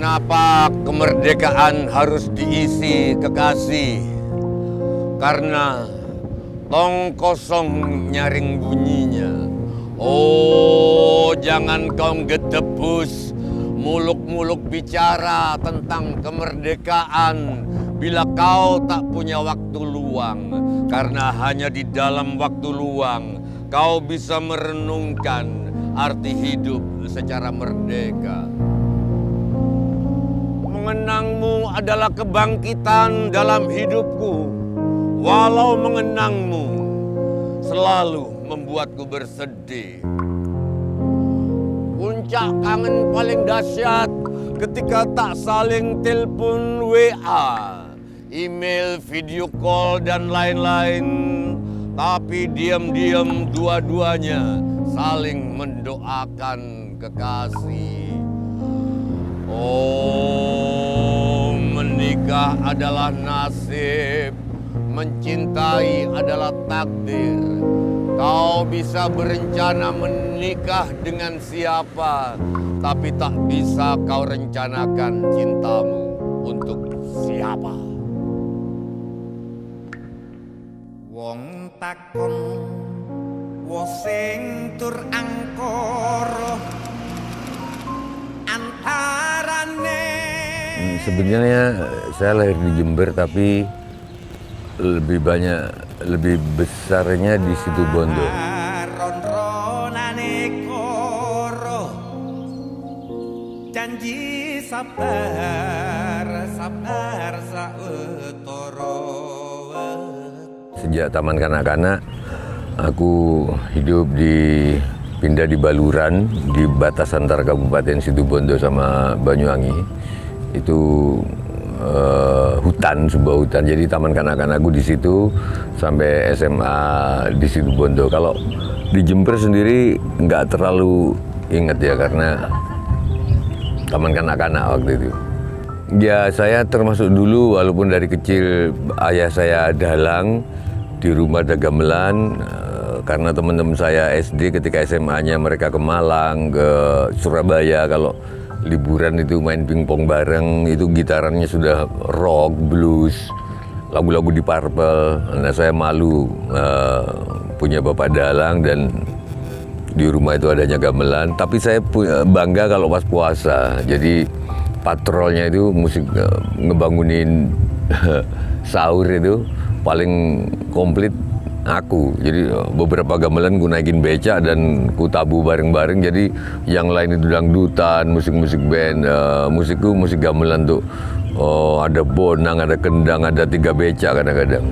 Kenapa kemerdekaan harus diisi kekasih? Karena tong kosong nyaring bunyinya. Oh, jangan kau gedebus muluk-muluk bicara tentang kemerdekaan bila kau tak punya waktu luang. Karena hanya di dalam waktu luang kau bisa merenungkan arti hidup secara merdeka. Mengenangmu adalah kebangkitan dalam hidupku. Walau mengenangmu selalu membuatku bersedih. Puncak kangen paling dahsyat ketika tak saling telepon WA, email, video call, dan lain-lain. Tapi diam-diam dua-duanya saling mendoakan kekasih. Oh, menikah adalah nasib, mencintai adalah takdir. Kau bisa berencana menikah dengan siapa, tapi tak bisa kau rencanakan cintamu untuk siapa. Wong takon wo sing tur angkara antarane. Sebenarnya saya lahir di Jember, tapi lebih besarnya di Situbondo. Ron-ronane koro janji sabar sautara. Sejak taman kanak-kanak aku pindah di Baluran, di batas antara Kabupaten Situbondo sama Banyuwangi. Itu sebuah hutan. Jadi taman kanak-kanakku di situ sampai SMA di Situbondo. Kalau di Jember sendiri nggak terlalu ingat ya, karena taman kanak-kanak waktu itu. Ya, saya termasuk dulu, walaupun dari kecil ayah saya dalang, di rumah ada gamelan, karena teman-teman saya SD ketika SMA-nya mereka ke Malang, ke Surabaya. Kalau liburan itu main pingpong bareng, itu gitarannya sudah rock, blues, lagu-lagu di Purple. Nah, saya malu punya bapak dalang dan di rumah itu adanya gamelan. Tapi saya bangga kalau pas puasa. Jadi patrolnya itu musik, ngebangunin sahur itu paling komplit aku. Jadi beberapa gamelan ku naikin becak dan ku tabu bareng-bareng. Jadi yang lain itu dangdutan, musik-musik band, musikku musik gamelan tuh. Ada bonang, ada kendang, ada 3 becak kadang-kadang.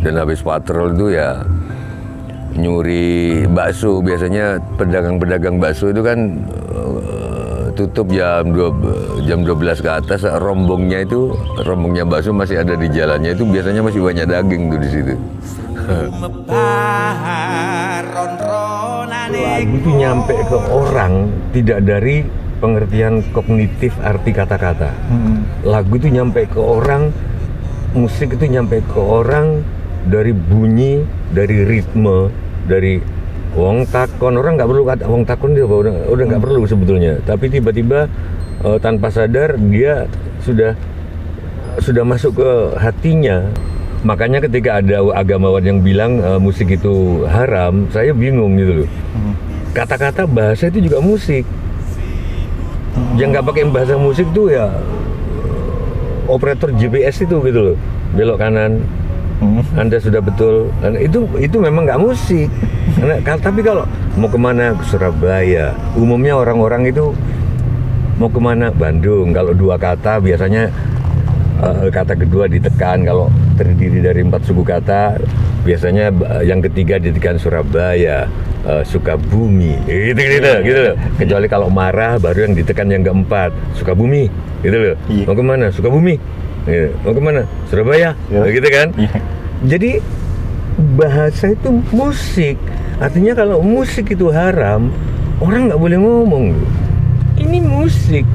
Dan habis patrol itu ya nyuri bakso. Biasanya pedagang-pedagang bakso itu kan tutup jam 12 ke atas. Rombongnya bakso masih ada di jalannya, itu biasanya masih banyak daging tuh di situ. Lagu itu nyampe ke orang tidak dari pengertian kognitif arti kata-kata. Lagu itu nyampe ke orang, musik itu nyampe ke orang dari bunyi, dari ritme, dari wong takon. Orang nggak perlu kata wong takon, dia udah nggak perlu sebetulnya. Tapi tiba-tiba tanpa sadar dia sudah masuk ke hatinya. Makanya ketika ada agamawan yang bilang musik itu haram, saya bingung gitu loh. Kata-kata bahasa itu juga musik. Yang nggak pakai bahasa musik tuh ya operator GPS itu gitu loh. Belok kanan, Anda sudah betul. Itu memang nggak musik. Tapi kalau mau kemana, ke Surabaya, umumnya orang-orang itu mau kemana, Bandung. Kalau 2 kata biasanya kata kedua ditekan. Kalau terdiri dari 4 suku kata, biasanya yang ketiga ditekan Surabaya, Sukabumi, gitu. Kecuali kalau marah baru yang ditekan yang keempat, Sukabumi, gitu loh. Mau kemana? Sukabumi. Mau kemana? Surabaya, gitu kan? Jadi bahasa itu musik. Artinya kalau musik itu haram, orang nggak boleh ngomong. Ini musik,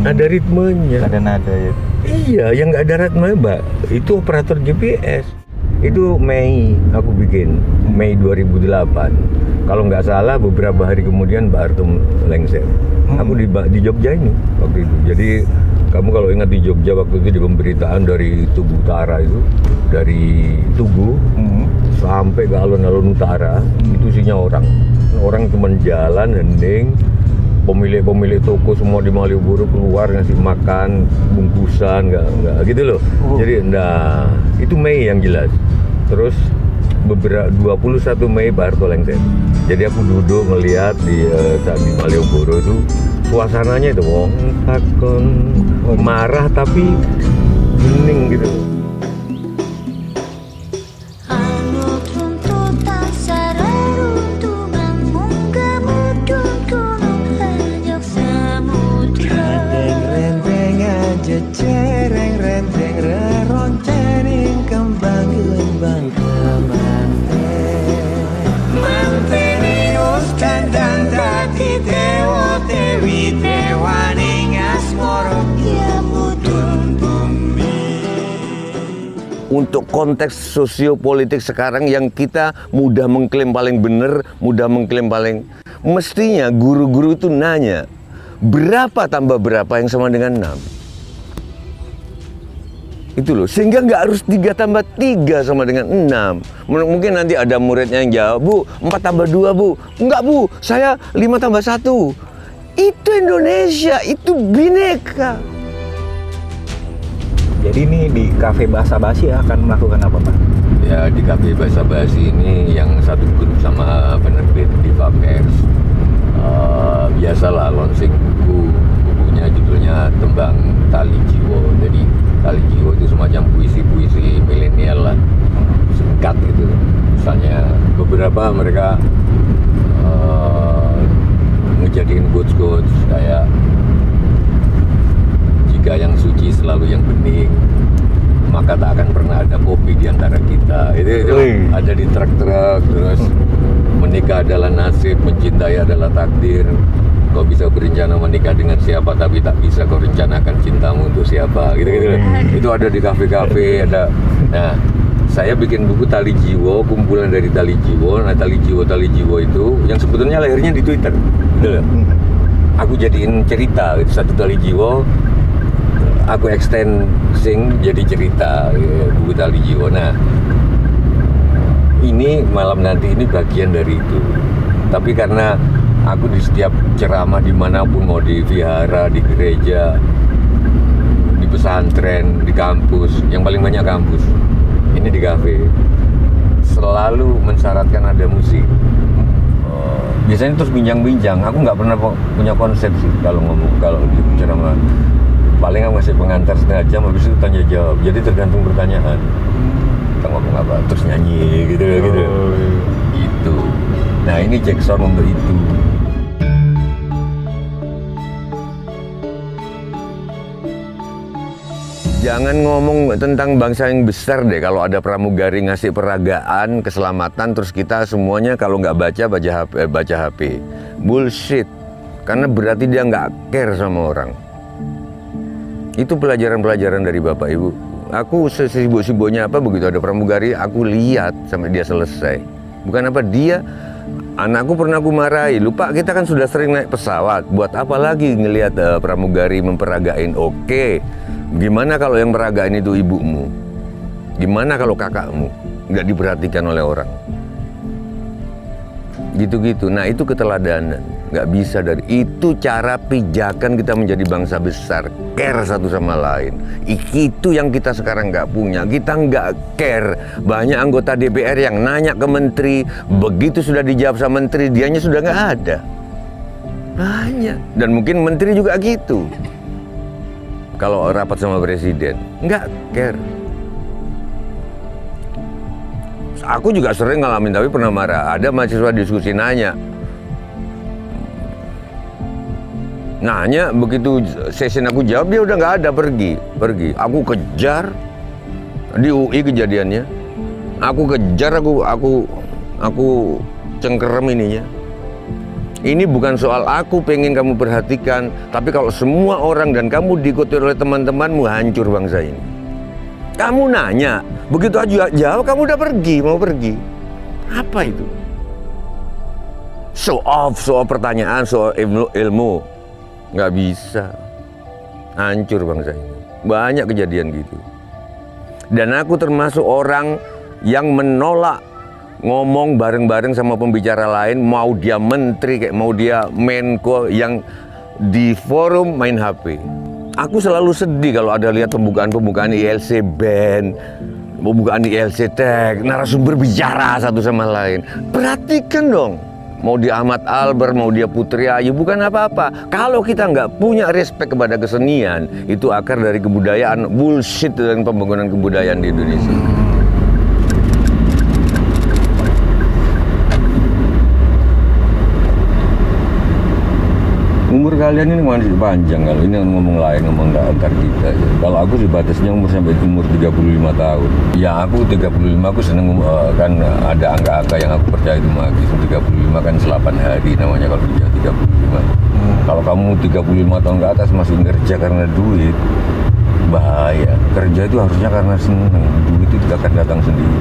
ada ritmenya. Ada nada ya. Iya, yang nggak ada ritme, Mbak. Itu operator GPS. Itu Mei aku bikin, Mei 2008. Kalau nggak salah beberapa hari kemudian Mbak Artum lengser. Aku di Jogja ini waktu itu. Jadi Kamu kalau ingat di Jogja waktu itu di pemberitaan dari Tugu Utara itu, dari Tugu sampai ke alun-alun utara, itu isinya orang. Orang cuma jalan, hening, pemilik toko semua di Malioboro keluar ngasih makan, bungkusan, nggak gitu loh. Jadi, nah itu Mei yang jelas. Terus beberapa 21 Mei Pak Harto lengser. Jadi aku duduk ngelihat di saat di Malioboro itu suasananya itu wong takon marah tapi hening gitu. Jecereng renteng reroncening kembang kembang Mantenius dandan dadi dewa dewi dewaning asmara ya mudun bumi. Untuk konteks sosiopolitik sekarang yang kita mudah mengklaim paling benar, mudah mengklaim paling, mestinya guru-guru itu nanya berapa tambah berapa yang sama dengan 6. Itu loh, sehingga nggak harus 3 tambah 3 sama dengan 6. Mungkin nanti ada muridnya yang jawab, Bu, 4 tambah 2, Bu. Enggak, Bu, saya 5 tambah 1. Itu Indonesia, itu bineka. Jadi ini di Cafe Bahasa Basi akan melakukan apa, Pak? Ya, di Cafe Bahasa Basi ini yang satu grup sama penerbit di Papers. Biasalah launching bukunya judulnya Tembang Tali Jiwo. Jadi Tali Jiwo itu semacam puisi-puisi milenial lah, singkat gitu. Misalnya beberapa mereka ngejadiin quotes-quotes kayak jika yang suci selalu yang bening, maka tak akan pernah ada kopi di antara kita. Itu ada di truk-truk. Terus menikah adalah nasib, mencintai adalah takdir. Kau bisa berencana menikah dengan siapa, tapi tak bisa kau rencanakan cintamu untuk siapa. Gitu-gitu. Itu ada di kafe-kafe, ada. Nah, saya bikin buku Tali Jiwo, kumpulan dari Tali Jiwo. Nah, Tali Jiwo itu yang sebetulnya lahirnya di Twitter. Gitu loh. Aku jadiin cerita, itu satu Tali Jiwo. Aku extending jadi cerita, buku Tali Jiwo. Nah, ini malam nanti ini bagian dari itu. Tapi karena aku di setiap ceramah dimanapun, mau di vihara, di gereja, di pesantren, di kampus, yang paling banyak kampus, ini di kafe, selalu mensyaratkan ada musik. Biasanya terus bincang-bincang. Aku nggak pernah punya konsep sih kalau ngomong, kalau di ceramah. Paling aku ngasih pengantar setengah jam, habis itu tanya jawab. Jadi tergantung pertanyaan. Kita ngomong apa, terus nyanyi gitu. Gitu. Nah, ini Jackson untuk itu. Jangan ngomong tentang bangsa yang besar deh. Kalau ada pramugari ngasih peragaan, keselamatan, terus kita semuanya kalau nggak baca HP. Bullshit. Karena berarti dia nggak care sama orang. Itu pelajaran-pelajaran dari Bapak Ibu. Aku sesibuk-sibuknya apa, begitu ada pramugari, aku lihat sampai dia selesai. Bukan apa dia, anakku pernah aku marahi, lupa kita kan sudah sering naik pesawat. Buat apa lagi ngelihat pramugari memperagain? Oke. Gimana kalau yang meragain itu ibumu? Gimana kalau kakakmu? Nggak diperhatikan oleh orang. Gitu-gitu. Nah, itu keteladanan. Nggak bisa dari itu cara pijakan kita menjadi bangsa besar. Care satu sama lain. Itu yang kita sekarang nggak punya. Kita nggak care. Banyak anggota DPR yang nanya ke menteri. Begitu sudah dijawab sama menteri, dianya sudah nggak ada. Banyak. Dan mungkin menteri juga gitu. Kalau rapat sama presiden, nggak care. Aku juga sering ngalamin, tapi pernah marah. Ada mahasiswa diskusi nanya, begitu session aku jawab, dia udah nggak ada, pergi. Aku kejar di UI kejadiannya. Aku kejar, aku cengkerem ininya. Ini bukan soal aku pengen kamu perhatikan, tapi kalau semua orang dan kamu diikuti oleh teman-temanmu, hancur bangsa ini. Kamu nanya, begitu aja jawab, kamu udah mau pergi. Apa itu? Show off pertanyaan, show ilmu. Nggak bisa. hancur bangsa ini. Banyak kejadian gitu. Dan aku termasuk orang yang menolak ngomong bareng-bareng sama pembicara lain, mau dia menteri, kayak mau dia menko yang di forum main HP. Aku selalu sedih kalau ada lihat pembukaan ILC Band, pembukaan ILC Tech, narasumber bicara satu sama lain. Perhatikan dong, mau dia Ahmad Albar, mau dia Putri Ayu, bukan apa-apa. Kalau kita nggak punya respect kepada kesenian, itu akar dari kebudayaan, bullshit dan pembangunan kebudayaan di Indonesia. Umur kalian ini masih panjang, kalau ini ngomong lain, ngomong nggak antar kita. Kalau aku sih batasnya umur sampai umur 35 tahun. Ya aku 35, aku seneng kan ada angka-angka yang aku percaya itu magis. 35 kan 8 hari namanya kalau kerja 35. Kalau kamu 35 tahun ke atas masih kerja karena duit, bahaya. Kerja itu harusnya karena seneng, duit itu tidak akan datang sendiri.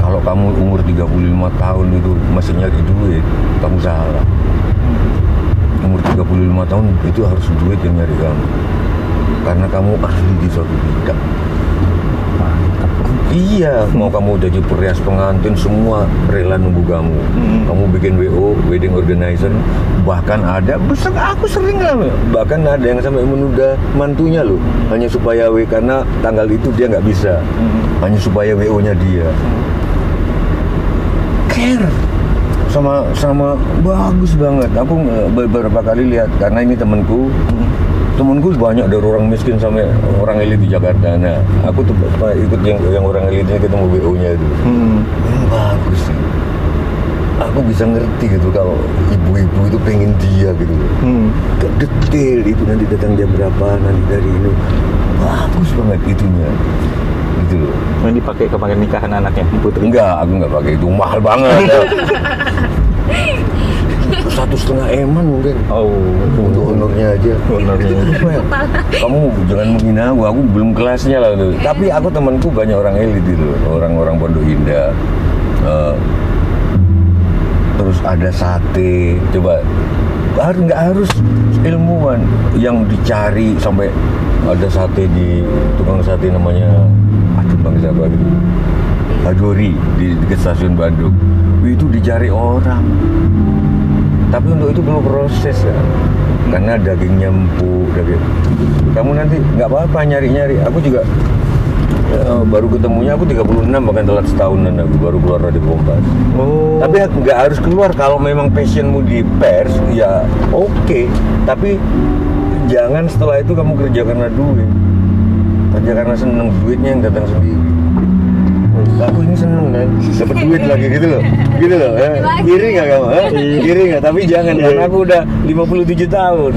Kalau kamu umur 35 tahun itu masih nyari duit, kamu salah. Umur 35 tahun itu harus duit yang nyari kamu, karena kamu ahli di suatu bidang. Iya, mau kamu jadi perias pengantin semua rela nunggu kamu. Kamu bikin WO, wedding organizer, bahkan ada besar aku sering lah, bahkan ada yang sampai menunda mantunya loh, hanya supaya karena tanggal itu dia nggak bisa, hanya supaya WO-nya dia. Care sama bagus banget. Aku beberapa kali lihat, karena ini temanku banyak dari orang miskin sampai orang elit di Jakarta. Nah, aku tuh ikut yang orang elitnya, ketemu WO-nya itu. Bagus sih. Aku bisa ngerti gitu kalau ibu-ibu itu pengen dia gitu. Detail itu nanti datang jam berapa, nanti dari ini. Bagus banget itunya. Gitu loh. Yang dipakai ke nikahan anaknya Putri? Enggak, aku nggak pakai itu, mahal banget. 1,5 M mungkin. Oh, untuk honornya aja. Kamu jangan menghina aku belum kelasnya lah tuh. Tapi aku temanku banyak orang elit itu, orang-orang Pondok Indah. Terus ada sate, coba nggak harus ilmuwan yang dicari sampai ada sate di tukang sate namanya bang siapa gitu, Hadori di dekat stasiun Bandung. Itu dicari orang, tapi untuk itu perlu proses kan, karena dagingnya empuk, kamu nanti nggak apa-apa nyari-nyari. Aku juga baru ketemunya aku 36, bahkan telat setahunan aku baru keluar dari Kompas. Tapi nggak harus keluar kalau memang passionmu di pers, ya oke. Tapi jangan setelah itu kamu kerja karena duit. Kerja karena seneng, duitnya yang datang sendiri. Aku ini seneng kan, dapat duit lagi gitu loh. Iri nggak kamu? Iri nggak? Tapi jangan, karena aku udah 57 tahun.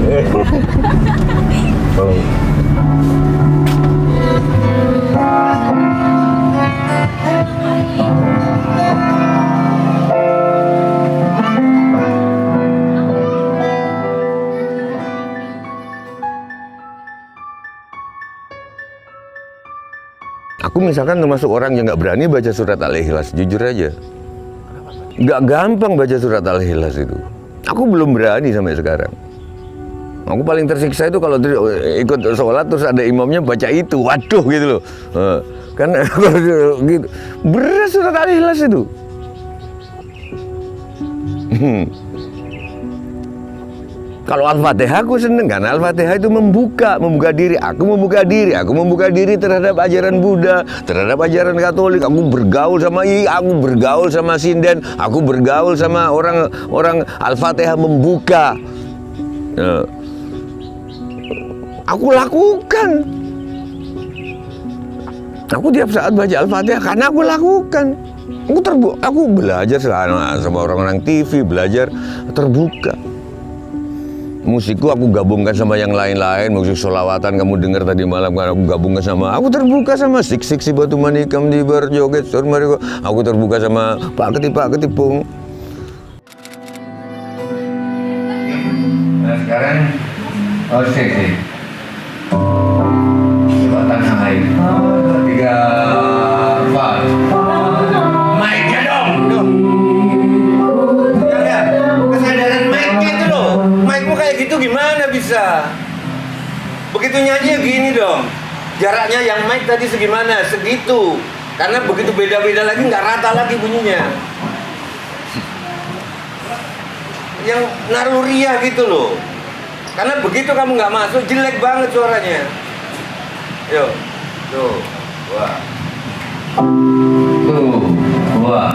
Aku misalkan termasuk orang yang nggak berani baca surat Al-Ikhlas, jujur aja. Nggak gampang baca surat Al-Ikhlas itu. Aku belum berani sampai sekarang. Aku paling tersiksa itu kalau ikut sholat terus ada imamnya baca itu, waduh gitu loh. Karena gitu, berat surat Al-Ikhlas itu. Kalau Al-Fatihah aku seneng, karena Al-Fatihah itu membuka diri. Aku membuka diri terhadap ajaran Buddha, terhadap ajaran Katolik. Aku bergaul sama sinden, aku bergaul sama orang Al-Fatihah membuka. Aku lakukan. Aku tiap saat baca Al-Fatihah karena aku lakukan. Aku belajar sama orang-orang TV, belajar terbuka. Musikku aku gabungkan sama yang lain-lain, musik sholawatan kamu dengar tadi malam kan aku gabungkan sama, aku terbuka sama Sik si Batu Manikam di Berjoget Surmariko, aku terbuka sama Pak Ketipung. Nah sekarang Sik coba tanah air 3, 4 mic-nya dong. Kesadaran mic-nya itu loh, mic-mu kayak gitu gimana bisa? begitu nyanyi ya gini dong. Jaraknya yang mic tadi segimana? Segitu. Karena begitu beda-beda lagi nggak rata lagi bunyinya. Yang naluriah gitu loh. Karena begitu kamu nggak masuk jelek banget suaranya. Yo, tuh, wah, tuh, wah.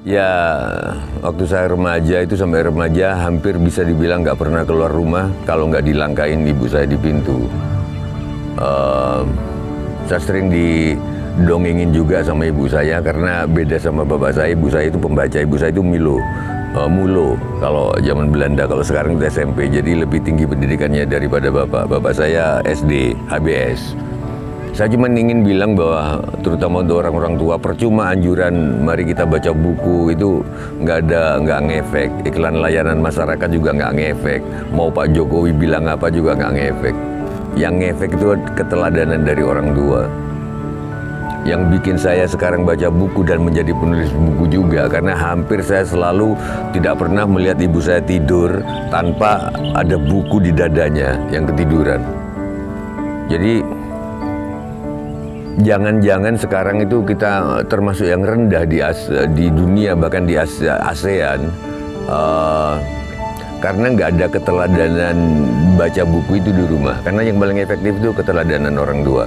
Ya, waktu saya remaja itu sampai remaja hampir bisa dibilang nggak pernah keluar rumah kalau nggak dilangkain ibu saya di pintu. Saya sering didongengin juga sama ibu saya karena beda sama bapak saya. Ibu saya itu pembaca, ibu saya itu mulo kalau zaman Belanda, kalau sekarang itu SMP. Jadi lebih tinggi pendidikannya daripada bapak. Bapak saya SD, HBS. Saya cuma ingin bilang bahwa terutama untuk orang-orang tua, percuma anjuran mari kita baca buku itu nggak ngefek. Iklan layanan masyarakat juga nggak ngefek. Mau Pak Jokowi bilang apa juga nggak ngefek. Yang ngefek itu keteladanan dari orang tua. Yang bikin saya sekarang baca buku dan menjadi penulis buku juga karena hampir saya selalu tidak pernah melihat ibu saya tidur tanpa ada buku di dadanya yang ketiduran. Jadi jangan-jangan sekarang itu kita termasuk yang rendah di dunia, bahkan di ASEAN, karena nggak ada keteladanan baca buku itu di rumah. Karena yang paling efektif itu keteladanan orang tua.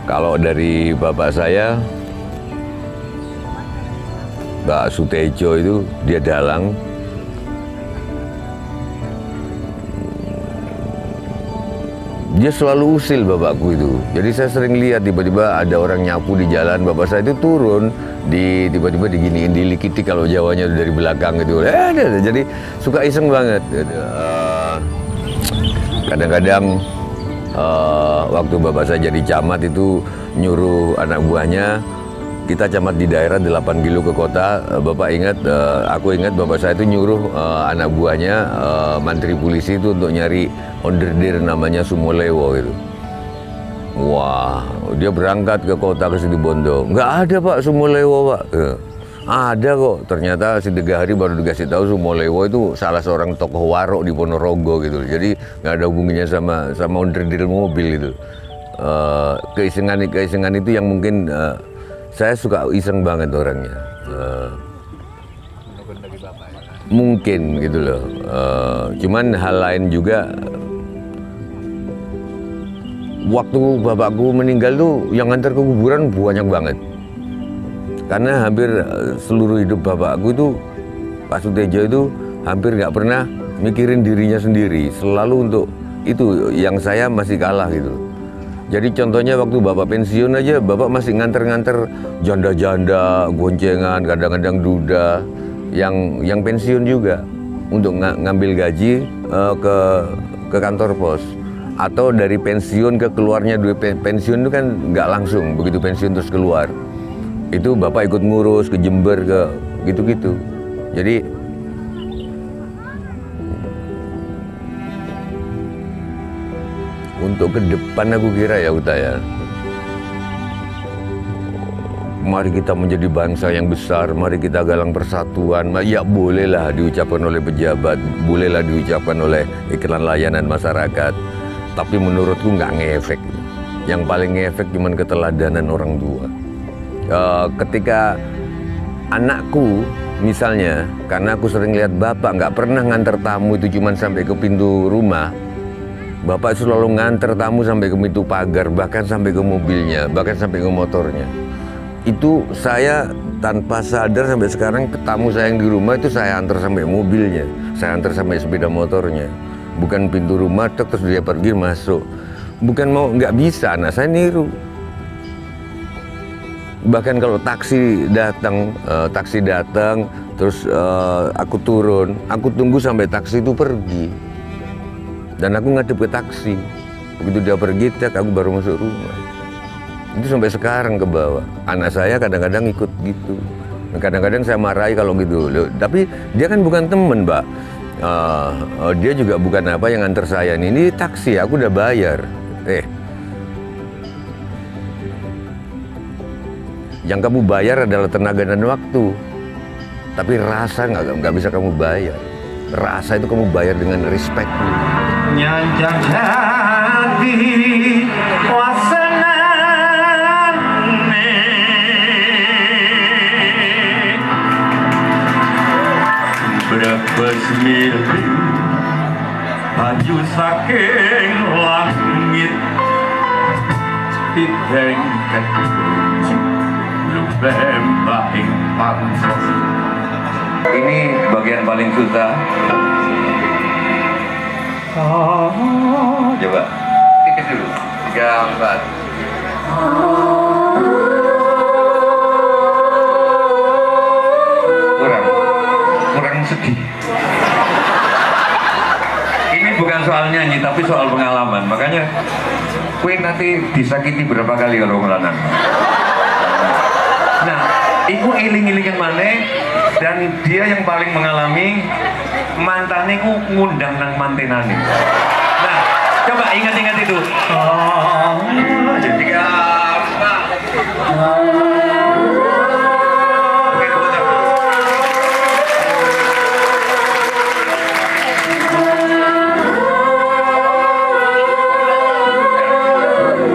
Kalau dari bapak saya, Pak Sutejo itu dia dalang. Dia selalu usil bapakku itu. Jadi saya sering lihat tiba-tiba ada orang nyapu di jalan, bapak saya itu turun, tiba-tiba diginiin, dilikiti kalau Jawanya dari belakang gitu. Jadi suka iseng banget. Kadang-kadang waktu bapak saya jadi camat itu nyuruh anak buahnya, kita camat di daerah 8 kilo ke kota. Bapak ingat, aku ingat bapak saya itu nyuruh anak buahnya, mantri polisi itu untuk nyari ondirdir namanya Sumolewo itu. Wah, dia berangkat ke kota ke Situbondo. Nggak ada Pak Sumolewo Pak. Ada kok. Ternyata si 3 hari baru dikasih tahu Sumolewo itu salah seorang tokoh warok di Ponorogo gitu. Jadi nggak ada hubungannya sama ondirdir mobil itu. Keisengan itu yang mungkin saya suka iseng banget orangnya. Mungkin gitu loh. Cuman hal lain juga, waktu bapakku meninggal tuh yang nganter ke kuburan banyak banget. Karena hampir seluruh hidup bapakku itu, Pak Sutejo itu hampir nggak pernah mikirin dirinya sendiri. Selalu untuk itu yang saya masih kalah gitu. Jadi contohnya waktu bapak pensiun aja, bapak masih nganter-nganter janda-janda, goncengan, kadang-kadang duda, yang pensiun juga untuk ngambil gaji ke kantor pos. Atau dari pensiun ke keluarnya duit pensiun itu kan nggak langsung, begitu pensiun terus keluar. Itu bapak ikut ngurus ke Jember, ke gitu-gitu. Jadi untuk ke depan aku kira ya Utaya, mari kita menjadi bangsa yang besar, mari kita galang persatuan. Ya bolehlah diucapkan oleh pejabat, bolehlah diucapkan oleh iklan layanan masyarakat. Tapi menurutku nggak ngefek. Yang paling ngefek cuman keteladanan orang tua. Ketika anakku misalnya, karena aku sering lihat bapak nggak pernah nganter tamu itu cuman sampai ke pintu rumah. Bapak selalu nganter tamu sampai ke pintu pagar, bahkan sampai ke mobilnya, bahkan sampai ke motornya. Itu saya tanpa sadar sampai sekarang tamu saya yang di rumah itu saya antar sampai mobilnya, saya antar sampai sepeda motornya. Bukan pintu rumah terus dia pergi masuk. Bukan mau, nggak bisa, anak saya niru. Bahkan kalau taksi datang, terus aku turun, aku tunggu sampai taksi itu pergi. Dan aku ngadep ke taksi. Begitu dia pergi, aku baru masuk rumah. Itu sampai sekarang ke bawah. Anak saya kadang-kadang ikut gitu. Kadang-kadang saya marahi kalau gitu. Tapi dia kan bukan temen, Mbak. Dia juga bukan apa yang antar saya. Ini taksi, aku udah bayar. Yang kamu bayar adalah tenaga dan waktu. Tapi rasa nggak bisa kamu bayar. Rasa itu kamu bayar dengan respect. Nyanjang hati wasenane brebes milih ayu saking langit didengket lembahing pansos. Ini bagian paling susah. Coba tiket dulu 3, 4. kurang sedih. Ini bukan soal nyanyi tapi soal pengalaman. Makanya Queen nanti disakiti berapa kali kalau ngelanang. Nah, iku iling-ilingan maneh dan dia yang paling mengalami mantane ku ngundang nang mantenane. Nah, coba ingat-ingat itu. Jadi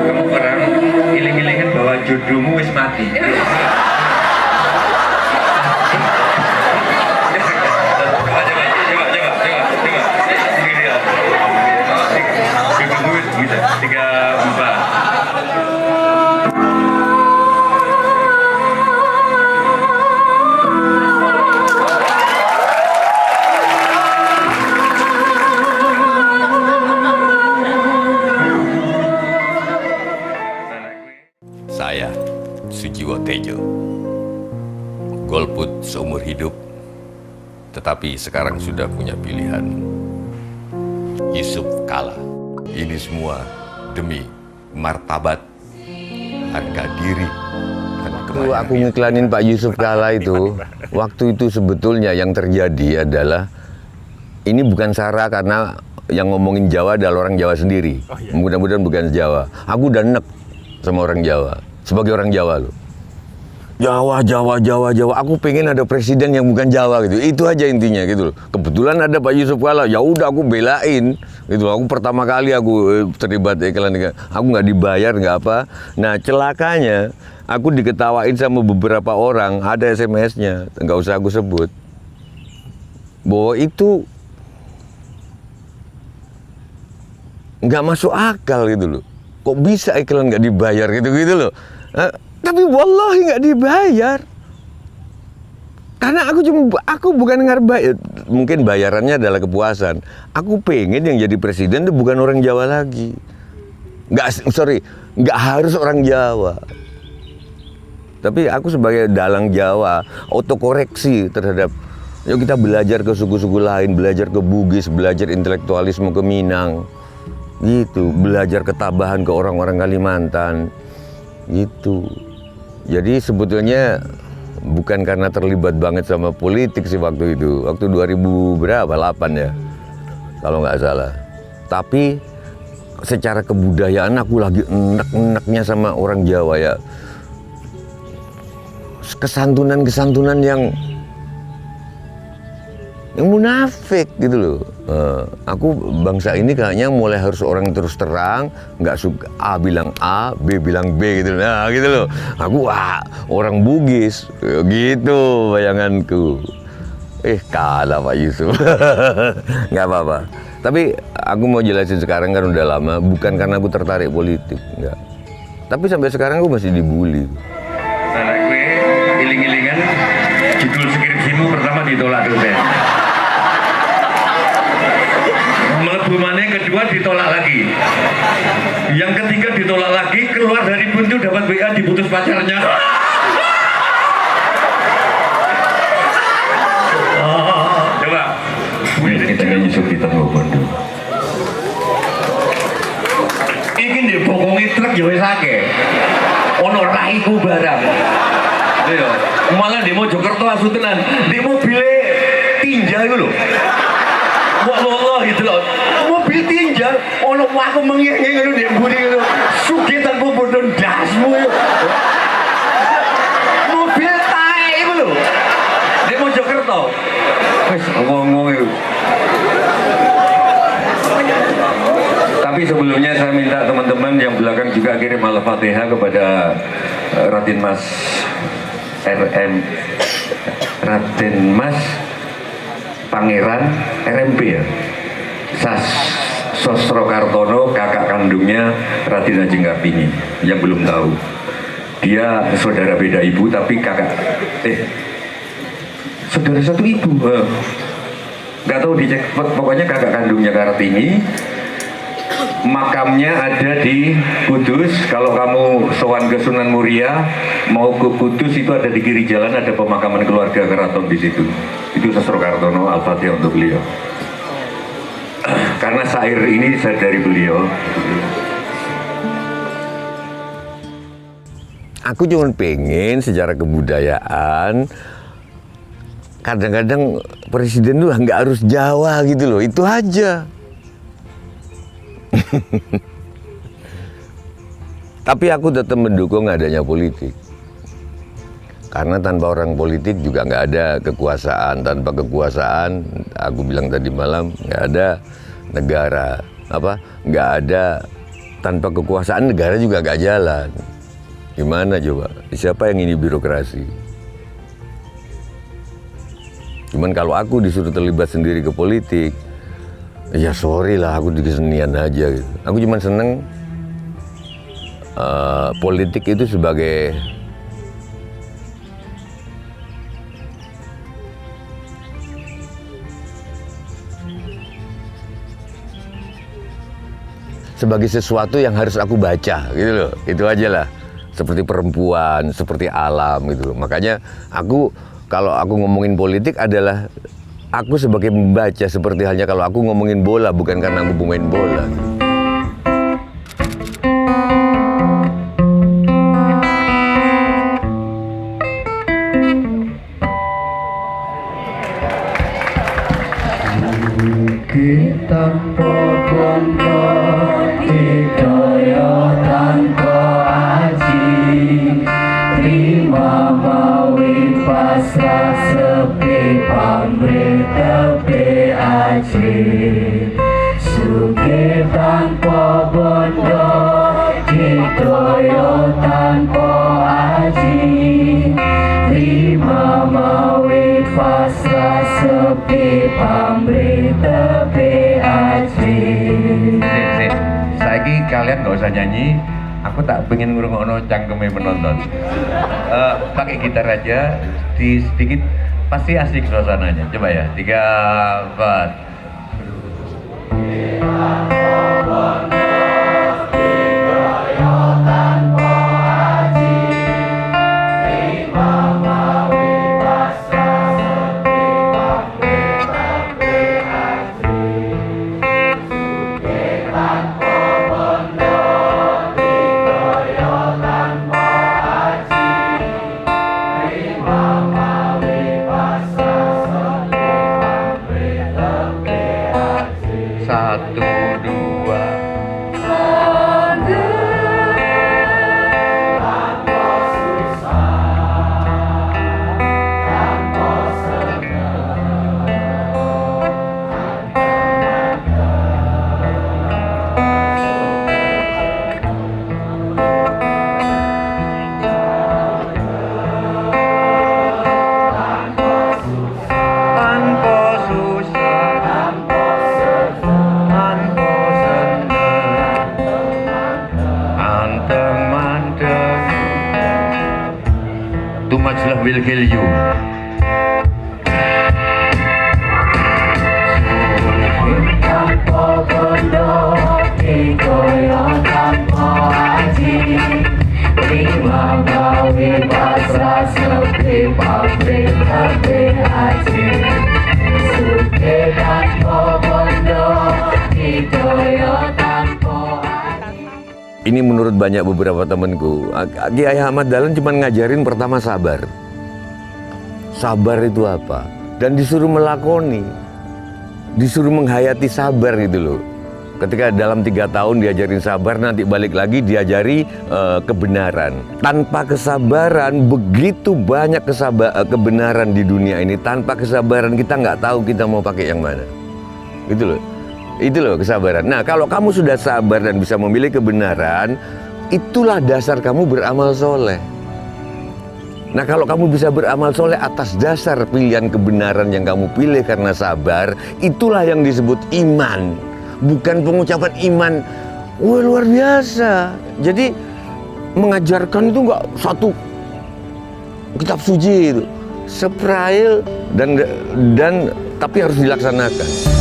kamu kurang iling-ilingan bahwa jodohmu wis mati. Saya, Sujiwo Tejo, golput seumur hidup, tetapi sekarang sudah punya pilihan. Yusuf Kala. Ini semua demi martabat, harga diri, dan Waktu aku ngiklanin Pak Yusuf Kala itu, waktu itu sebetulnya yang terjadi adalah ini bukan Sarah karena yang ngomongin Jawa adalah orang Jawa sendiri. Mudah-mudahan bukan Jawa. Aku udah nek sama orang Jawa, sebagai orang Jawa loh. Jawa. Aku pengen ada presiden yang bukan Jawa gitu. Itu aja intinya gitu loh. Kebetulan ada Pak Yusuf Kala. Ya udah aku belain gitu. Aku pertama kali aku terlibat iklan. Aku nggak dibayar nggak apa. Nah celakanya aku diketawain sama beberapa orang. Ada SMS-nya. Nggak usah aku sebut. Bahwa itu nggak masuk akal gitu loh. Kok bisa iklan nggak dibayar gitu loh. Tapi wallahi nggak dibayar. Karena aku bukan ngarbayar. Mungkin bayarannya adalah kepuasan. Aku pengen yang jadi presiden itu bukan orang Jawa lagi. Nggak harus orang Jawa. Tapi aku sebagai dalang Jawa, otokoreksi terhadap, yuk kita belajar ke suku-suku lain, belajar ke Bugis, belajar intelektualisme ke Minang. Gitu, belajar ketabahan ke orang-orang Kalimantan. Gitu. Jadi sebetulnya bukan karena terlibat banget sama politik sih waktu itu. Waktu 2008 ya, kalau nggak salah. Tapi secara kebudayaan aku lagi enek-eneknya sama orang Jawa ya. Kesantunan-kesantunan yang munafik gitu loh. Aku bangsa ini kayaknya mulai harus orang terus terang, nggak suka A bilang A, B bilang B gitu. Nah gitu loh. Aku orang Bugis gitu bayanganku. Kalah Pak Yusuf. Nggak apa-apa. Tapi aku mau jelasin sekarang kan udah lama, bukan karena aku tertarik politik, enggak. Tapi sampai sekarang aku masih dibully. Waduh, men. Melebu maneh kedua ditolak lagi. Yang ketiga ditolak lagi, keluar dari pintu dapat WA diputus pacarnya. Coba. Ini kita Yusuf di tengah bondo. Iki dibokongi truk ya wis akeh. Ono raiku barang. Iya, malah di Mojokerto asu tenan. Di mobil tinja iku lho. Wallah gitu loh. Mobil tinja ono aku mengenge ngono ndek mburi ngono. Sugih tanpa bondo ndasmu. Mobil tae iku lho. Di Mojokerto. Wis ngomong iku. Tapi sebelumnya saya minta teman-teman yang belakang juga kirim Al-Fatihah kepada Raden Mas Raden Mas Pangeran RMP ya, Sosro Kartono, kakak kandungnya Raden Ajeng Kartini. Yang belum tahu, dia saudara beda ibu tapi kakak saudara satu ibu, nggak tahu dicek, pokoknya kakak kandungnya Kartini. Makamnya ada di Kudus. Kalau kamu sowan ke Sunan Muria mau ke Kudus itu ada di kiri jalan, ada pemakaman keluarga keraton di situ. Itu Sosro Kartono. Al-Fatihah untuk beliau. Karena syair ini saya dari beliau. Aku cuma pengen secara kebudayaan kadang-kadang presiden tuh nggak harus Jawa gitu loh, itu aja. Tapi aku tetap mendukung adanya politik, karena tanpa orang politik juga nggak ada kekuasaan. Tanpa kekuasaan, aku bilang tadi malam, nggak ada negara. Nggak ada, tanpa kekuasaan negara juga nggak jalan. Gimana coba? Siapa yang ini birokrasi? Cuman kalau aku disuruh terlibat sendiri ke politik, ya sorry lah, aku di kesenian aja gitu. Aku cuma seneng politik itu sebagai sesuatu yang harus aku baca gitu loh. Itu aja lah. Seperti perempuan, seperti alam gitu. Makanya aku kalau aku ngomongin politik adalah aku sebagai pembaca, seperti halnya kalau aku ngomongin bola, bukan karena aku pemain bola. Kita bondo didaya tanpa aji, terima mawi pasrah sepi pamrih tepi aji. Sugih tanpa bondo didaya tanpa aji, terima mawi pasrah sepi pamrih tepi aji. Saiki kalian nggak usah nyanyi, aku tak pengen ngrungokno cangkeme penonton. Pakai gitar aja, di sedikit pasti asik suasananya. Coba ya, 3, 4. Too much love will kill you. ini menurut banyak beberapa temanku, Kiai Ahmad Dahlan cuma ngajarin pertama sabar. Sabar itu apa? Dan disuruh melakoni, disuruh menghayati sabar gitu loh. Ketika dalam 3 tahun diajarin sabar, nanti balik lagi diajari kebenaran. Tanpa kesabaran, begitu banyak kebenaran di dunia ini. Tanpa kesabaran kita nggak tahu kita mau pakai yang mana. Gitu loh. Itu loh kesabaran. Nah, kalau kamu sudah sabar dan bisa memilih kebenaran, itulah dasar kamu beramal soleh. Nah, kalau kamu bisa beramal soleh atas dasar pilihan kebenaran yang kamu pilih karena sabar, itulah yang disebut iman. Bukan pengucapan iman, wah luar biasa. Jadi mengajarkan itu nggak satu kitab suci itu, seprail dan tapi harus dilaksanakan.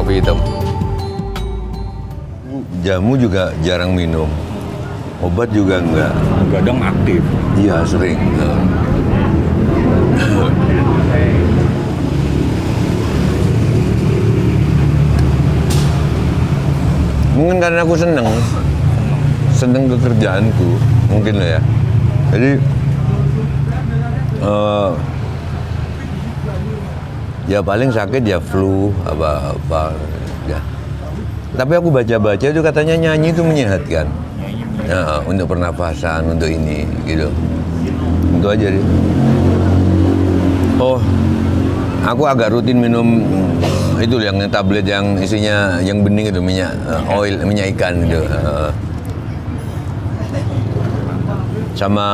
Hitam. Jamu juga jarang minum, obat juga enggak. Kadang aktif. Iya sering. Mungkin karena aku seneng kerjaanku, mungkin lah ya. Jadi ya paling sakit ya flu apa ya. Tapi aku baca-baca itu katanya nyanyi itu menyehatkan. Ya, untuk pernapasan, untuk ini gitu. Itu aja deh. Oh, aku agak rutin minum itu yang tablet yang isinya yang bening itu minyak minyak ikan gitu. Sama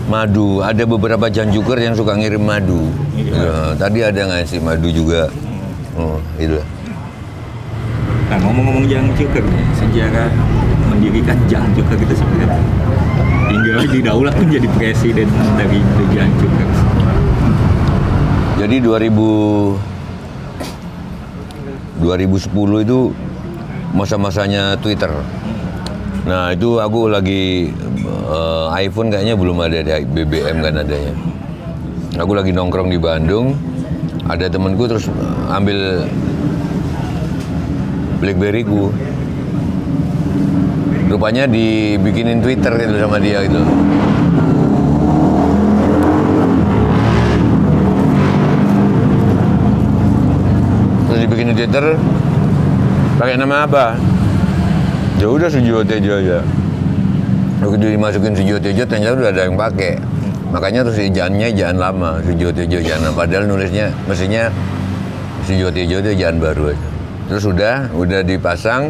madu, ada beberapa janjuker yang suka ngirim madu. Ya, tadi ada ngasih madu juga. Itu. Nah, ngomong-ngomong janjuker, sejarah mendirikan janjuker itu sebenarnya hingga didaulat menjadi presiden dari janjuker. Jadi 2010 itu masa-masanya Twitter. Nah itu aku lagi iPhone kayaknya belum ada, BBM kan adanya. Aku lagi nongkrong di Bandung, ada temenku terus ambil BlackBerry ku. Rupanya dibikinin Twitter gitu sama dia gitu. Terus dibikinin Twitter, pakai nama apa? Ya udah Sujiwo Tejo aja. Begitu dimasukin Sujiwo Tejo, ternyata udah ada yang pakai. Makanya terus ejaannya ejaan lama, Sujiwo Tejo ejaan. Padahal nulisnya mestinya Sujiwo Tejo itu ejaan baru aja. Terus udah dipasang.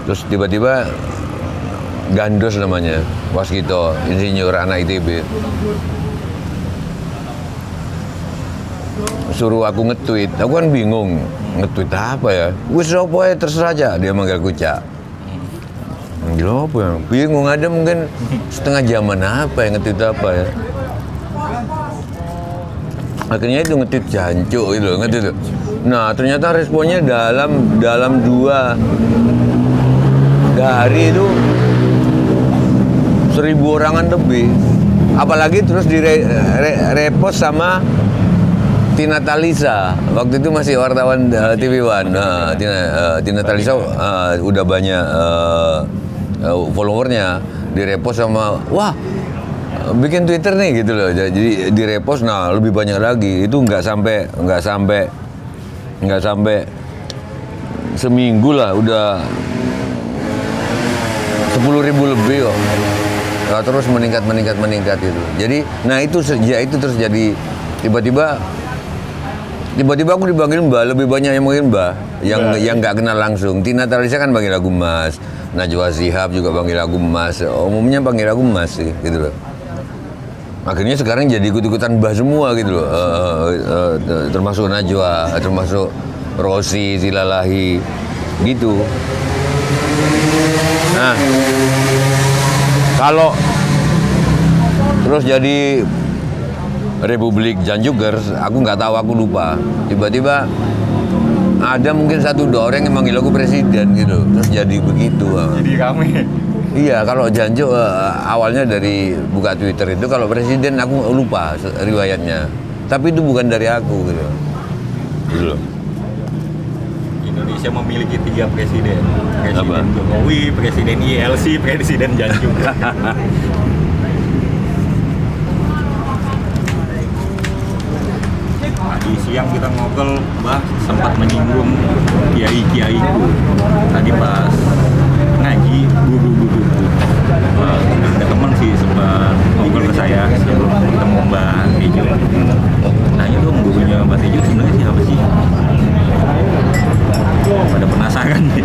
Terus tiba-tiba Gandos namanya, Waskito, insinyur anak ITB. Suruh aku nge-tweet, aku kan bingung nge-tweet apa ya. Wis apa ya terserah aja, dia manggil aku Cak. Manggil apa ya? Bingung, ada mungkin setengah jaman apa ya nge-tweet apa ya. Akhirnya itu nge-tweet jancuk gitu, nge-tweet. Nah, ternyata responnya dalam 2 hari itu 1000 orangan lebih. Apalagi terus repost sama Tina Talisa. Waktu itu masih wartawan TV One. Nah, Tina Talisa udah banyak followernya, direpost sama wah bikin Twitter nih gitu loh. Jadi direpost, nah lebih banyak lagi. Itu nggak sampai seminggu lah udah 10.000 lebih kok. Nah, terus meningkat itu. Jadi, nah itu terus jadi tiba-tiba aku dipanggil Mbak, lebih banyak yang mungkin Mbak yang nggak kenal langsung. Tina Talisa kan panggil aku Mas, Najwa Shihab juga panggil aku Mas. Umumnya panggil aku Mas sih, gitu loh. Akhirnya sekarang jadi ikut-ikutan Mbah semua gitu loh. Termasuk Najwa, termasuk Rosi, Silalahi, gitu. Nah, kalau terus jadi Republik Janjukers, aku nggak tahu, aku lupa. Tiba-tiba ada mungkin 1-2 orang yang manggil aku presiden gitu, terus jadi begitu. Jadi rame. Iya, kalau Janjuk awalnya dari buka Twitter itu, kalau presiden aku lupa riwayatnya. Tapi itu bukan dari aku gitu. Gitu loh. Indonesia memiliki 3 presiden. Presiden Apa? Jokowi, Presiden ILC, Presiden Janjuk. Tadi siang kita ngobrol, Mbah sempat menyinggung kiai-kiaiku. Tadi pas ngaji guru-guru. Ada teman sih sempat ngobrol ke saya sebelum ketemu Mbak Tejo. Nanya tuh gurunya Mbak Tejo sebenarnya siapa sih? Pada penasaran nih,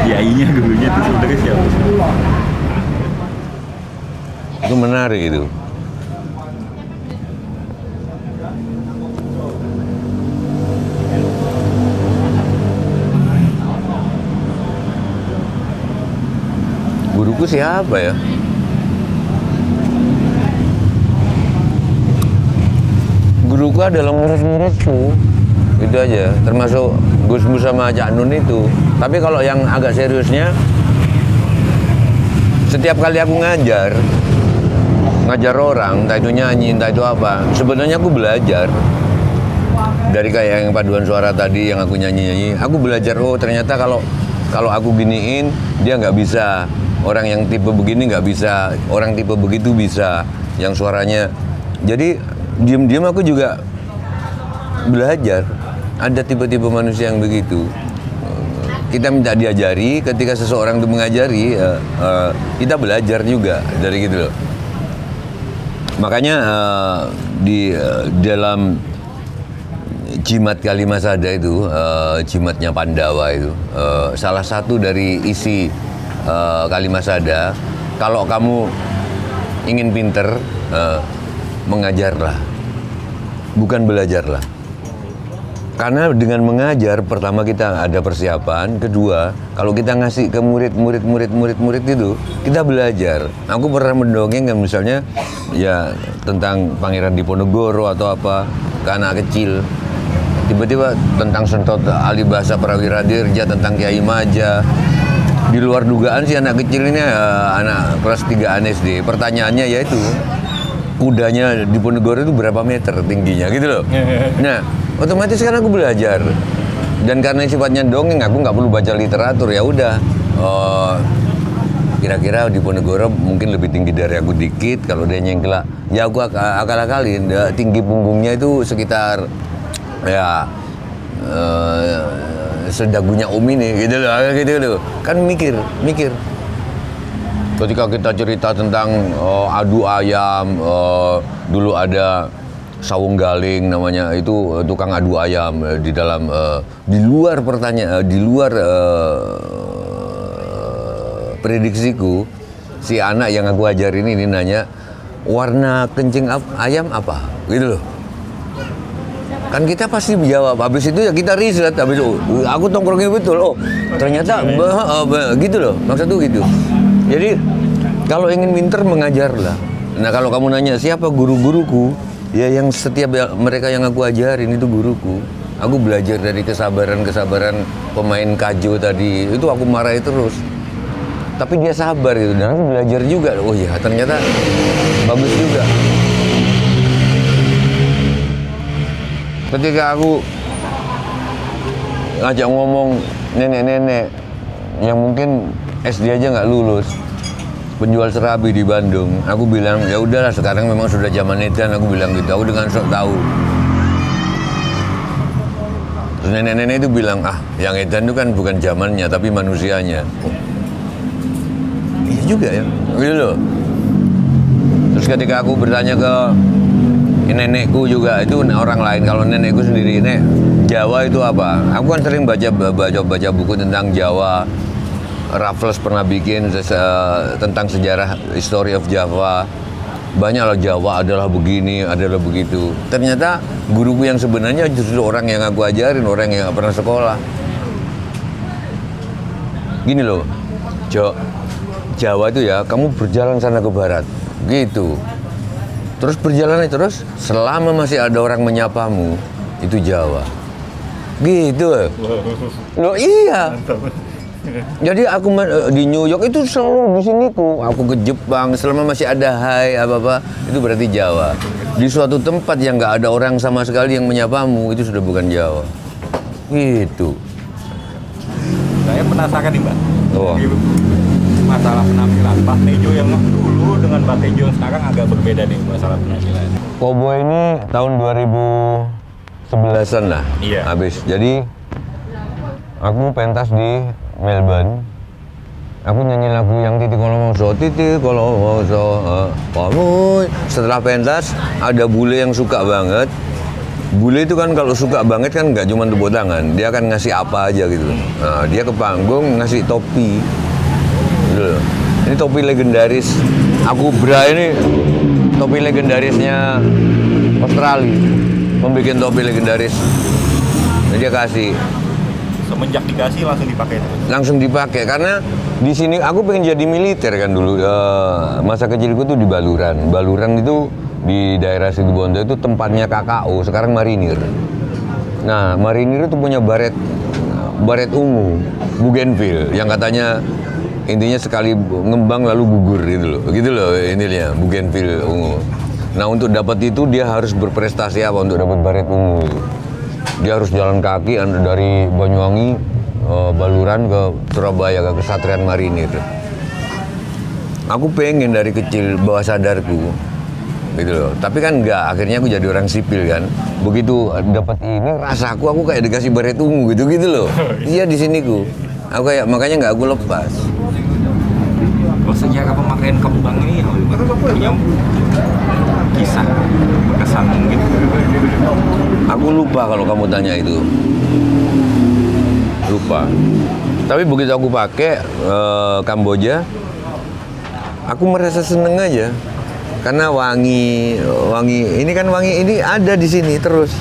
kiainya gurunya itu sebenarnya siapa? Itu menarik itu. Guruku siapa ya? Guruku adalah murid-muridku. Itu aja, termasuk Gus Mus sama Cak Nun itu. Tapi kalau yang agak seriusnya, setiap kali aku ngajar orang, entah itu nyanyi, entah itu apa, sebenarnya aku belajar. Dari kayak yang paduan suara tadi yang aku nyanyi-nyanyi, aku belajar, oh ternyata kalau aku giniin, dia nggak bisa. Orang yang tipe begini nggak bisa, orang tipe begitu bisa, yang suaranya. Jadi diam-diam aku juga belajar. Ada tipe-tipe manusia yang begitu. Kita minta diajari, ketika seseorang itu mengajari, kita belajar juga dari gitu loh. Makanya di dalam jimat Kalimasada itu, jimatnya Pandawa itu, salah satu dari isi Kalimasada, kalau kamu ingin pinter, mengajarlah, bukan belajarlah. Karena dengan mengajar, pertama kita ada persiapan, kedua, kalau kita ngasih ke murid itu, kita belajar. Aku pernah mendongeng kan misalnya, ya tentang Pangeran Diponegoro atau apa, ke anak kecil. Tiba-tiba tentang Sentot Alibasa Prawira Dirja, tentang Kiai Maja. Di luar dugaan sih anak kecil ini anak kelas 3 SD. Pertanyaannya yaitu, kudanya Diponegoro itu berapa meter tingginya gitu loh. Nah, otomatis kan aku belajar. Dan karena sifatnya dongeng, aku nggak perlu baca literatur, ya udah. Kira-kira Diponegoro mungkin lebih tinggi dari aku dikit. Kalau dia nyengkelak, ya aku akal-akalin. Tinggi punggungnya itu sekitar ya sedagunya Umi nih, gitu loh. Kan mikir. Ketika kita cerita tentang adu ayam, dulu ada Sawung Galing namanya, itu tukang adu ayam di dalam di luar pertanyaan, di luar prediksiku, si anak yang aku ajarin ini nanya, warna kencing ayam apa? Gitu loh. Kan kita pasti menjawab, habis itu ya kita riset, habis itu aku tongkrongnya betul, oh ternyata gitu loh, maksudnya gitu. Jadi kalau ingin pinter, mengajarlah. Nah kalau kamu nanya siapa guru-guruku, ya yang setiap mereka yang aku ajarin itu guruku. Aku belajar dari kesabaran pemain Kajo tadi, itu aku marahi terus. Tapi dia sabar gitu, dan aku belajar juga, oh ya ternyata bagus juga. Ketika aku ngajak ngomong nenek-nenek yang mungkin SD aja nggak lulus, penjual serabi di Bandung, aku bilang ya udahlah sekarang memang sudah zaman edan, aku bilang gitu, aku dengan sok tahu. Terus nenek-nenek itu bilang, yang edan itu kan bukan zamannya tapi manusianya. Iya juga ya, gitu loh. Terus ketika aku bertanya ke nenekku juga, itu orang lain, kalau nenekku sendiri, nek Jawa itu apa? Aku kan sering baca buku tentang Jawa. Raffles pernah bikin tentang sejarah History of Java. Banyaklah Jawa adalah begini, adalah begitu. Ternyata guruku yang sebenarnya justru orang yang aku ajarin, orang yang gak pernah sekolah. Gini loh, Jawa itu ya, kamu berjalan sana ke barat, gitu. Terus perjalanan terus, selama masih ada orang menyapamu, itu Jawa. Gitu. Loh iya. Jadi aku di New York itu selalu di sini tuh. Aku ke Jepang, selama masih ada hai apa-apa, itu berarti Jawa. Di suatu tempat yang nggak ada orang sama sekali yang menyapamu, itu sudah bukan Jawa. Gitu. Saya penasaran nih Mbak. Oh. Di masalah penampilan Pak Tejo yang dulu dengan Pak Tejo yang sekarang agak berbeda nih masalah penampilan. Kobo ini tahun 2011-an lah. Iya. Habis. Jadi aku pentas di Melbourne. Aku nyanyi lagu yang titik kalau mau so kamu. Setelah pentas ada bule yang suka banget. Bule itu kan kalau suka banget kan nggak cuma tepuk tangan, dia akan ngasih apa aja gitu. Nah, dia ke panggung ngasih topi. Gitu loh. Ini topi legendaris. Aku Bra ini topi legendarisnya Australia. Membikin topi legendaris. Nah, dia kasih. Semenjak dikasih langsung dipakai terus. Langsung dipakai karena di sini aku pengen jadi militer kan dulu. Masa kecilku tuh di Baluran. Baluran itu di daerah Situbondo itu tempatnya KKO, sekarang marinir. Nah, marinir itu punya baret ungu, bougainville, yang katanya intinya sekali ngembang lalu gugur gitu loh intinya bougainville ungu. Nah, untuk dapat itu dia harus berprestasi apa untuk dapat baret ungu. Dia harus jalan kaki dari Banyuwangi, Baluran ke Surabaya ke Kesatrian Marinir. Aku pengen dari kecil bawah sadarku gitu loh. Tapi kan enggak, akhirnya aku jadi orang sipil kan. Begitu dapat ini rasaku aku kayak dikasih baret ungu gitu loh. Iya di sini ku. Aku kayak makanya nggak aku lepas. Kalau sejarah pemakaian kembang ini punya kisah berkesan mungkin. Aku lupa kalau kamu tanya itu. Lupa. Tapi begitu aku pakai Kamboja, aku merasa seneng aja. Karena wangi ini kan wangi ini ada di sini terus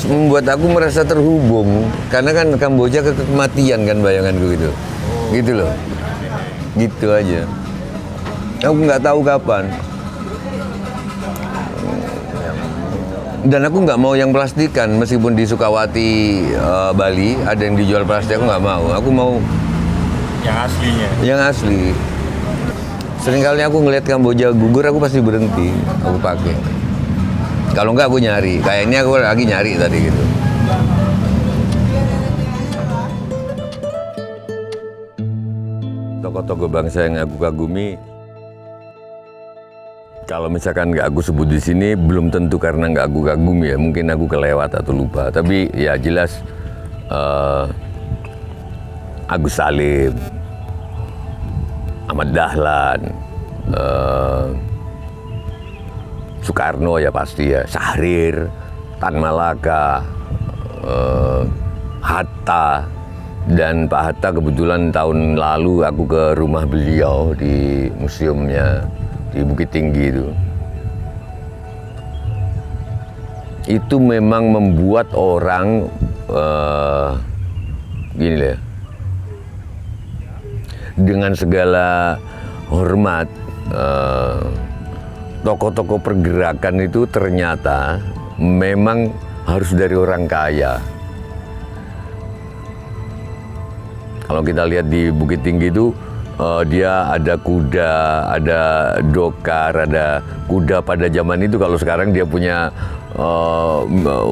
membuat aku merasa terhubung karena kan Kamboja ke kematian kan bayanganku gitu loh, gitu aja. Aku nggak tahu kapan dan aku nggak mau yang plastikan meskipun di Sukawati Bali ada yang dijual plastik, aku nggak mau. Aku mau Yang aslinya. yang asli. Seringkali aku ngeliat Kamboja gugur, aku pasti berhenti, aku pakai. Kalau enggak aku nyari, kayak ini aku lagi nyari tadi gitu. Tokoh-tokoh bangsa yang aku kagumi, kalau misalkan nggak aku sebut di sini, belum tentu karena nggak aku kagumi ya, mungkin aku kelewat atau lupa. Tapi ya jelas Agus Salim, Ahmad Dahlan, Soekarno ya pasti ya, Syahrir, Tan Malaka, Hatta, dan Pak Hatta kebetulan tahun lalu aku ke rumah beliau di museumnya di Bukit Tinggi itu. Itu memang membuat orang gini lah, dengan segala hormat, tokoh-tokoh pergerakan itu ternyata memang harus dari orang kaya. Kalau kita lihat di Bukit Tinggi itu dia ada kuda, ada dokar, ada kuda pada zaman itu. Kalau sekarang dia punya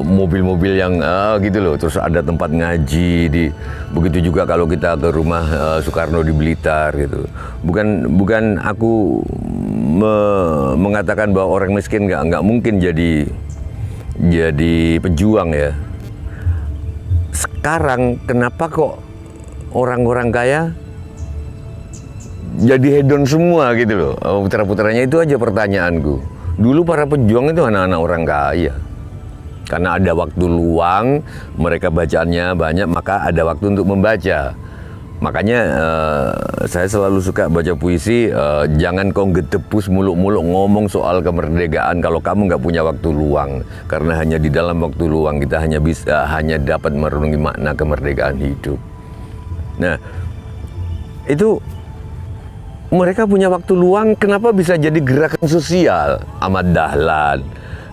mobil-mobil yang gitu loh. Terus ada tempat ngaji begitu juga kalau kita ke rumah Soekarno di Blitar gitu. Bukan aku mengatakan bahwa orang miskin nggak mungkin jadi pejuang ya. Sekarang kenapa kok orang-orang kaya jadi hedon semua gitu loh, putra-putranya? Itu aja pertanyaanku. Dulu para pejuang itu anak-anak orang kaya. Karena ada waktu luang, mereka bacaannya banyak, maka ada waktu untuk membaca. Makanya saya selalu suka baca puisi, jangan kau gedebus muluk-muluk ngomong soal kemerdekaan kalau kamu nggak punya waktu luang. Karena hanya di dalam waktu luang kita hanya dapat merenungi makna kemerdekaan hidup. Nah, itu mereka punya waktu luang, kenapa bisa jadi gerakan sosial? Ahmad Dahlan.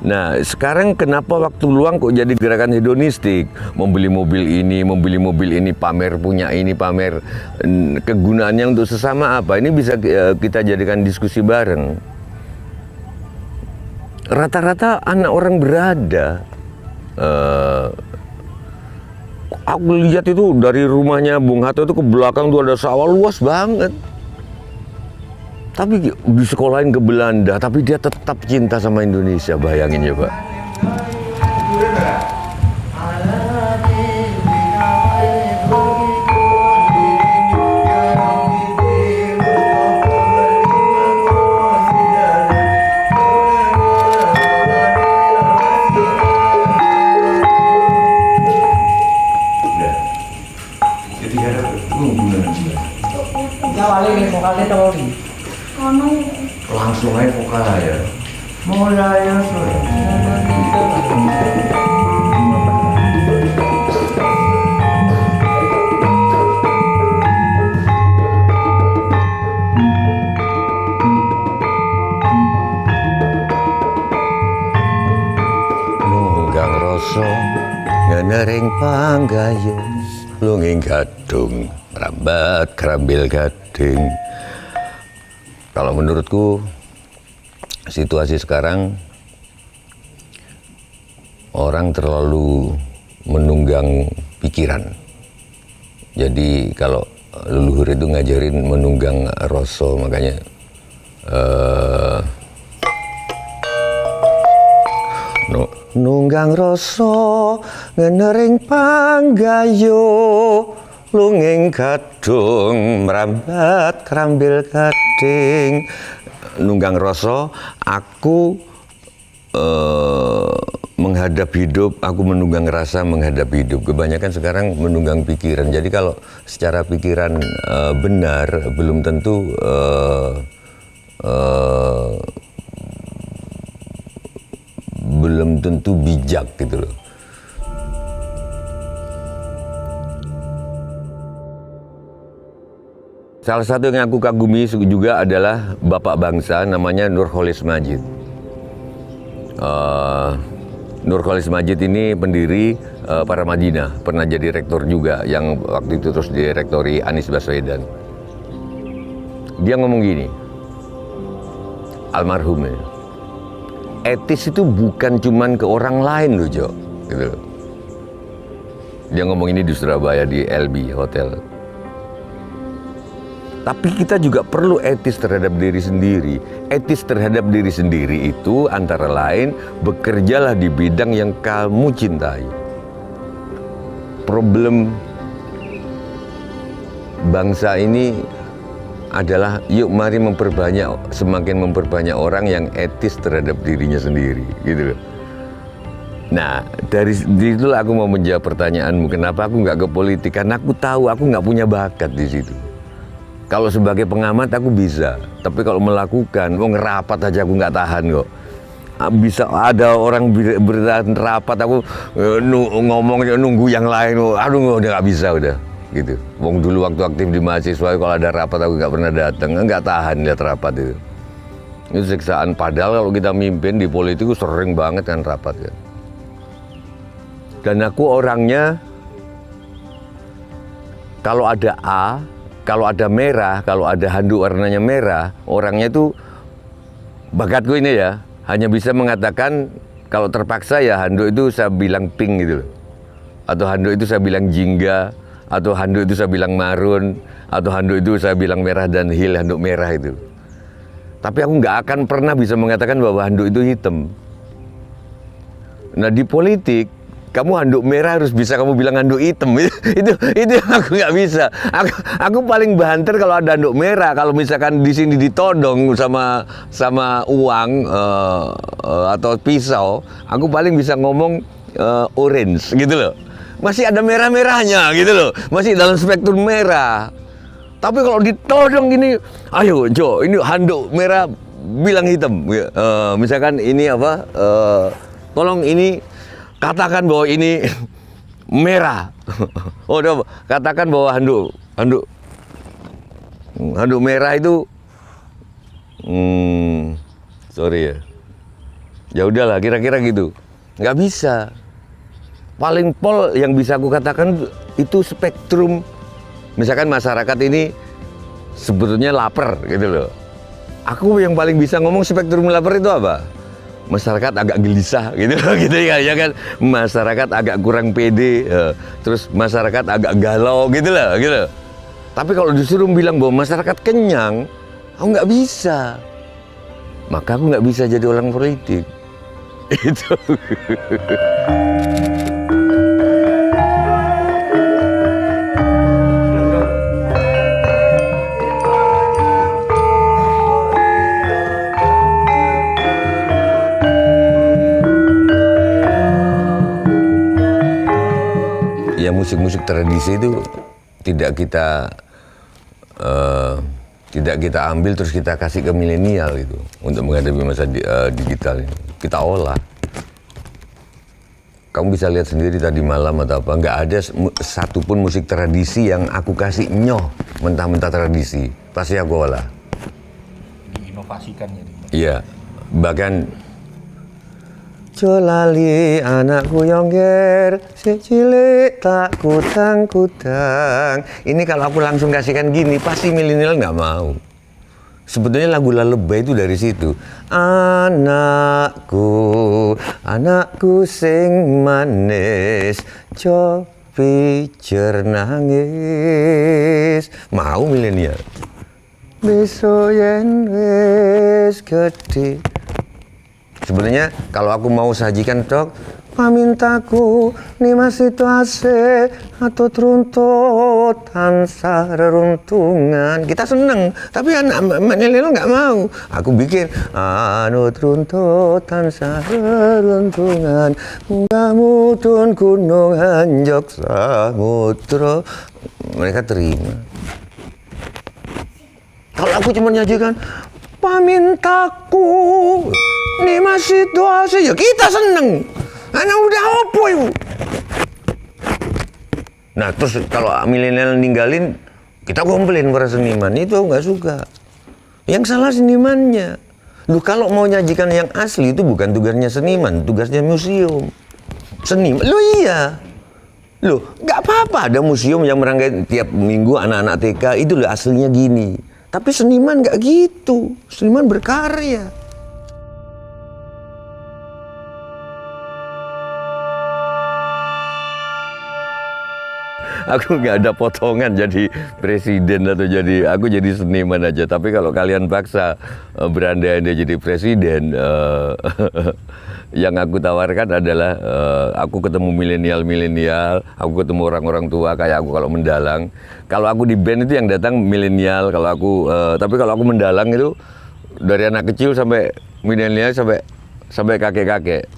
Nah, sekarang kenapa waktu luang kok jadi gerakan hedonistik? Membeli mobil ini, pamer punya ini, pamer. Kegunaannya untuk sesama apa? Ini bisa kita jadikan diskusi bareng. Rata-rata anak orang berada. Aku lihat itu dari rumahnya Bung Hatta itu ke belakang tuh ada sawah luas banget. Tapi disekolahin ke Belanda, tapi dia tetap cinta sama Indonesia, bayangin ya Pak. Langsung aja vokal ya. Mulai nunggang rasa ngenering panggayung lunging gadung rambat kerambil gading. Kalau menurutku situasi sekarang orang terlalu menunggang pikiran. Jadi kalau leluhur itu ngajarin menunggang rasa, makanya nunggang rasa ngenering panggayo lunging gadung merambat kerambil gading. Nunggang rasa, aku menghadap hidup, aku menunggang rasa menghadap hidup. Kebanyakan sekarang menunggang pikiran. Jadi kalau secara pikiran benar, belum tentu bijak gitu loh. Salah satu yang aku kagumi juga adalah bapak bangsa, namanya Nurcholish Madjid. Nurcholish Madjid ini pendiri Paramadina, pernah jadi rektor juga, yang waktu itu terus direktori Anies Baswedan. Dia ngomong gini, almarhum ya, etis itu bukan cuman ke orang lain loh Jo, gitu. Dia ngomong ini di Surabaya di LB Hotel. Tapi kita juga perlu etis terhadap diri sendiri. Etis terhadap diri sendiri itu antara lain bekerjalah di bidang yang kamu cintai. Problem bangsa ini adalah yuk mari semakin memperbanyak orang yang etis terhadap dirinya sendiri, gitu loh. Nah, dari itulah aku mau menjawab pertanyaanmu, kenapa aku nggak ke politik? Karena aku tahu aku nggak punya bakat di situ. Kalau sebagai pengamat aku bisa, tapi kalau melakukan, ngerapat aja aku nggak tahan kok. Bisa ada orang berapat, aku ngomong nunggu yang lain, aduh udah nggak bisa udah, gitu. Wong dulu waktu aktif di mahasiswa, kalau ada rapat aku nggak pernah datang, nggak tahan lihat rapat itu. Itu siksaan. Padahal kalau kita mimpin di politik sering banget kan rapat kan. Dan aku orangnya kalau ada A, kalau ada merah, kalau ada handuk warnanya merah, orangnya itu bakatku ini ya, hanya bisa mengatakan kalau terpaksa ya handuk itu saya bilang pink gitu loh. Atau handuk itu saya bilang jingga, atau handuk itu saya bilang marun, atau handuk itu saya bilang merah dan hil, handuk merah itu. Tapi aku nggak akan pernah bisa mengatakan bahwa handuk itu hitam. Nah di politik, kamu handuk merah harus bisa kamu bilang handuk hitam. itu aku nggak bisa. Aku paling banter kalau ada handuk merah. Kalau misalkan di sini ditodong sama uang atau pisau, aku paling bisa ngomong orange gitu loh. Masih ada merah-merahnya gitu loh. Masih dalam spektrum merah. Tapi kalau ditodong gini, ayo Jo, ini handuk merah bilang hitam. Misalkan ini apa? Tolong ini katakan bahwa ini merah. Oh, katakan bahwa handuk merah itu Sorry ya. Ya udahlah, kira-kira gitu. Nggak bisa. Paling pol yang bisa aku katakan itu spektrum. Misalkan masyarakat ini sebetulnya lapar gitu loh. Aku yang paling bisa ngomong spektrum lapar itu apa? Masyarakat agak gelisah gitu loh, gitu ya kan. Masyarakat agak kurang pede, terus masyarakat agak galau gitu loh, gitu. Tapi kalau disuruh bilang bahwa masyarakat kenyang, aku nggak bisa. Maka aku nggak bisa jadi orang politik. Itu. Ya musik-musik tradisi itu tidak kita ambil terus kita kasih ke milenial gitu untuk menghadapi masa digital ini. Kita olah. Kamu bisa lihat sendiri tadi malam atau apa, nggak ada satupun musik tradisi yang aku kasih nyoh mentah-mentah tradisi. Pasti aku olah. Diinovasikan jadi. Iya, bahkan Jolali anakku yongger, si cilik tak kutang-kutang. Ini kalau aku langsung kasihkan gini, pasti milenial nggak mau. Sebetulnya lagu Lalebay itu dari situ. Anakku, anakku sing manis, jo pijer nangis. Mau milenial? Besok yen wis gede. Sebenarnya kalau aku mau sajikan tok, pamintaku nih masih tuase atau teruntut tansah reruntungan. Kita seneng, tapi anak milenial nggak mau. Aku bikin anu teruntut tansah reruntungan, munggah mudhun gunung anjok samudra. Mereka terima. Kalau aku cuma nyajikan pamintaku nih masih tuase, ya kita seneng. Anak udah opo ibu. Nah terus kalau milenial ninggalin, kita komplain para seniman, itu nggak suka. Yang salah senimannya. Lu kalau mau nyajikan yang asli itu bukan tugasnya seniman, tugasnya museum. Seniman, lu iya. Loh, nggak apa-apa ada museum yang merangkai tiap minggu anak-anak TK, itu loh aslinya gini. Tapi seniman nggak gitu, seniman berkarya. Aku nggak ada potongan jadi presiden atau aku jadi seniman aja. Tapi kalau kalian paksa berandai-andai jadi presiden, yang aku tawarkan adalah aku ketemu milenial, aku ketemu orang-orang tua kayak aku kalau mendalang. Kalau aku di band itu yang datang milenial, tapi kalau aku mendalang itu dari anak kecil sampai milenial sampai kakek-kakek.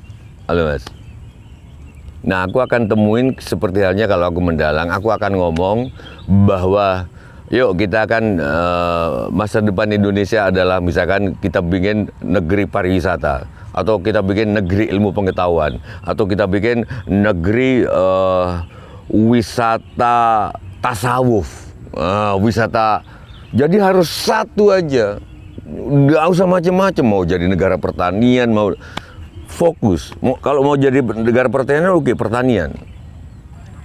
Halo Mas. Nah, aku akan temuin seperti halnya kalau aku mendalang, aku akan ngomong bahwa yuk kita akan masa depan Indonesia adalah misalkan kita bikin negeri pariwisata, atau kita bikin negeri ilmu pengetahuan, atau kita bikin negeri wisata tasawuf, wisata. Jadi harus satu aja, nggak usah macam-macam. Mau jadi negara pertanian, mau fokus. Kalau mau jadi negara pertanian, oke, pertanian.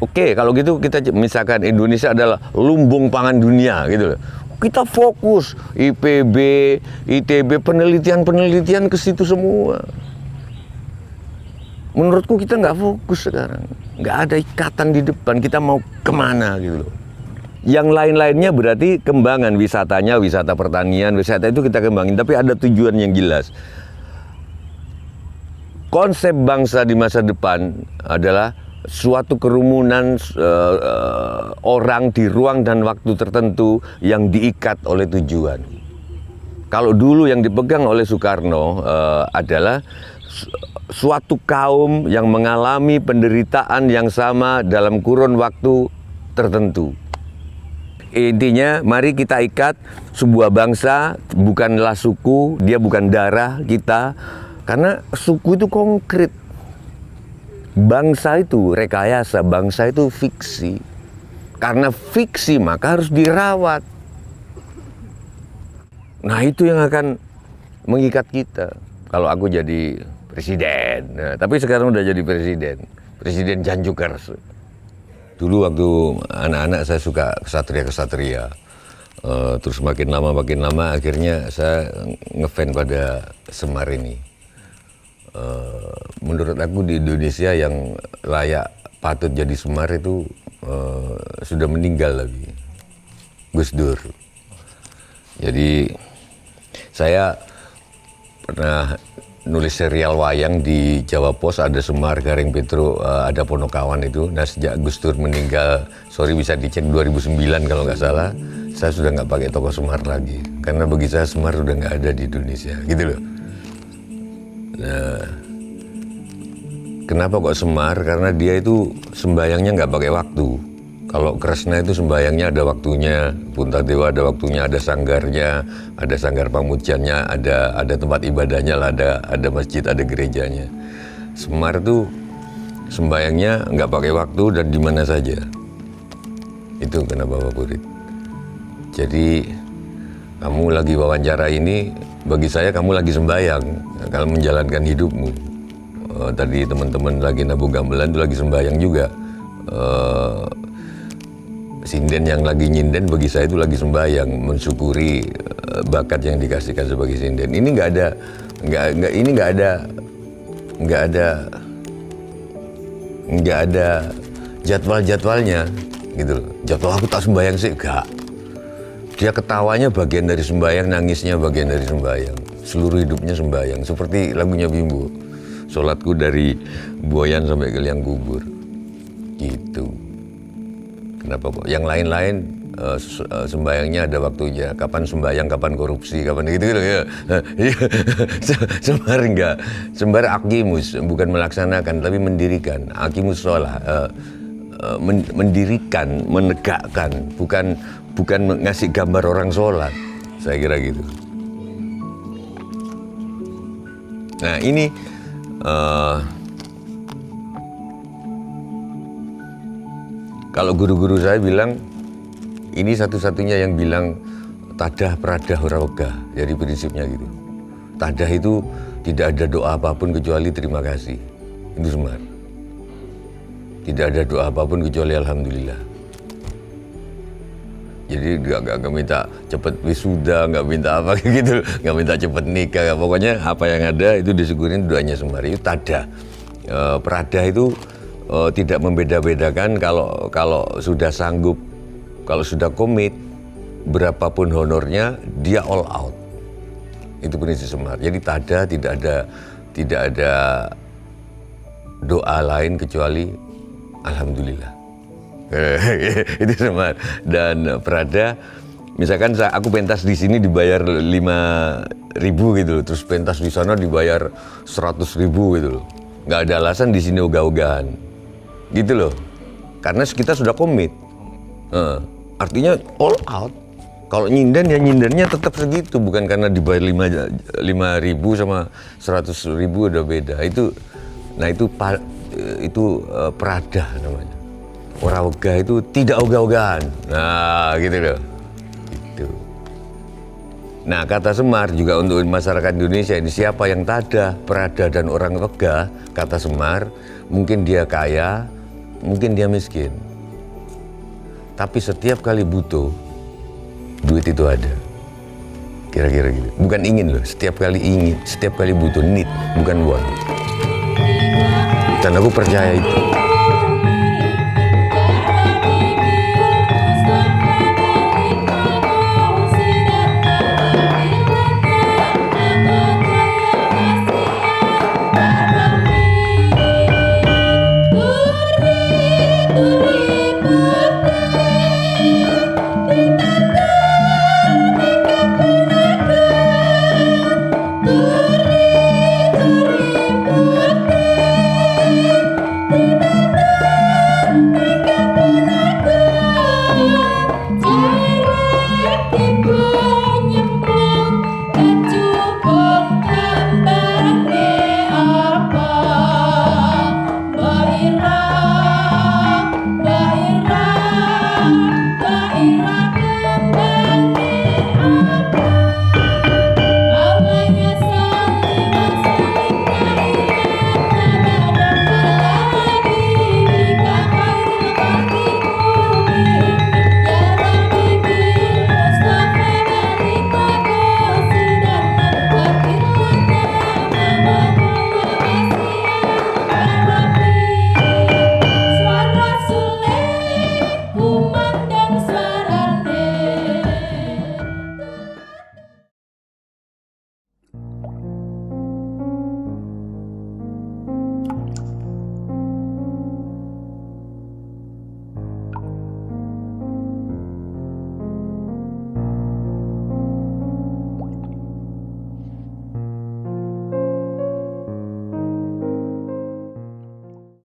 Oke, kalau gitu kita misalkan Indonesia adalah lumbung pangan dunia gitu loh. Kita fokus IPB, ITB, penelitian ke situ semua. Menurutku kita nggak fokus sekarang. Nggak ada ikatan di depan, kita mau kemana gitu loh. Yang lain-lainnya berarti kembangan wisatanya, wisata pertanian, wisata itu kita kembangin. Tapi ada tujuan yang jelas. Konsep bangsa di masa depan adalah suatu kerumunan orang di ruang dan waktu tertentu yang diikat oleh tujuan. Kalau dulu yang dipegang oleh Soekarno adalah suatu kaum yang mengalami penderitaan yang sama dalam kurun waktu tertentu. Intinya, mari kita ikat sebuah bangsa, bukanlah suku, dia bukan darah kita. Karena suku itu konkret, bangsa itu rekayasa, bangsa itu fiksi. Karena fiksi maka harus dirawat. Nah itu yang akan mengikat kita. Kalau aku jadi presiden, nah, tapi sekarang udah jadi presiden Janjukers. Dulu waktu anak-anak saya suka kesatria, terus makin lama akhirnya saya ngefans pada Semar ini. Menurut aku di Indonesia yang layak patut jadi Semar itu sudah meninggal lagi, Gus Dur. Jadi saya pernah nulis serial wayang di Jawa Pos, ada Semar, Gareng Petro, ada Ponokawan itu. Nah sejak Gus Dur meninggal, bisa dicek 2009 kalau nggak salah, saya sudah nggak pakai tokoh Semar lagi. Karena bagi saya Semar udah nggak ada di Indonesia, gitu loh. Nah, kenapa kok Semar? Karena dia itu sembayangnya nggak pakai waktu. Kalau Kresna itu sembayangnya ada waktunya, Puntadewa ada waktunya, ada sanggarnya, ada sanggar pamujannya, ada tempat ibadahnya lah, ada masjid, ada gerejanya. Semar itu sembayangnya nggak pakai waktu dan di mana saja. Itu kenapa favorit. Jadi kamu lagi wawancara ini, bagi saya kamu lagi sembayang kalau menjalankan hidupmu. Tadi teman-teman lagi nabung gamelan itu lagi sembayang juga. Sinden yang lagi nyinden bagi saya itu lagi sembahyang, mensyukuri bakat yang dikasihkan sebagai sinden. Ini nggak ada jadwalnya gitu loh. Jadwal aku tak sembahyang sih, enggak. Dia ketawanya bagian dari sembahyang, nangisnya bagian dari sembahyang. Seluruh hidupnya sembahyang, seperti lagunya Bimbo. Sholatku dari Boyan sampai ke liang kubur. Gitu. Kenapa kok? Yang lain-lain sembayangnya ada waktunya. Kapan sembayang, kapan korupsi, kapan gitu-gitu ya. Sembar enggak. Sembar akimus, bukan melaksanakan tapi mendirikan. Akimus sholat. Mendirikan, menegakkan, bukan ngasih gambar orang sholat. Saya kira gitu. Nah ini kalau guru-guru saya bilang, ini satu-satunya yang bilang tadah pradah ora wegah. Jadi prinsipnya gitu. Tadah itu tidak ada doa apapun kecuali terima kasih. Itu Semar. Tidak ada doa apapun kecuali alhamdulillah. Jadi nggak minta cepet wisuda, nggak minta apa gitu, nggak minta cepet nikah. Pokoknya apa yang ada itu disyukurin, doanya Semar. Itu tadah. Pradah itu tidak membeda-bedakan. Kalau sudah sanggup, kalau sudah komit, berapapun honornya dia all out. Itu prinsip Semar. Jadi tada tidak ada doa lain kecuali alhamdulillah. Itu Semar. Dan Prada, misalkan aku pentas di sini dibayar 5.000 gitu loh, terus pentas di sana dibayar 100.000 gitu loh. Nggak ada alasan di sini ogah-ogahan. Gitu loh, karena kita sudah komit, artinya all out. Kalau nyinden ya nyindennya tetap segitu, bukan karena dibayar 5.000 sama 100.000 udah beda. Itu Prada namanya. Orang ogah itu tidak ogah-ogahan. Nah gitu loh. Gitu. Nah kata Semar juga untuk masyarakat Indonesia ini, siapa yang tada, Prada dan orang ogah, kata Semar, mungkin dia kaya, mungkin dia miskin, tapi setiap kali butuh duit itu ada. Kira-kira gitu. Bukan ingin loh, setiap kali butuh, need, bukan want. Dan aku percaya itu.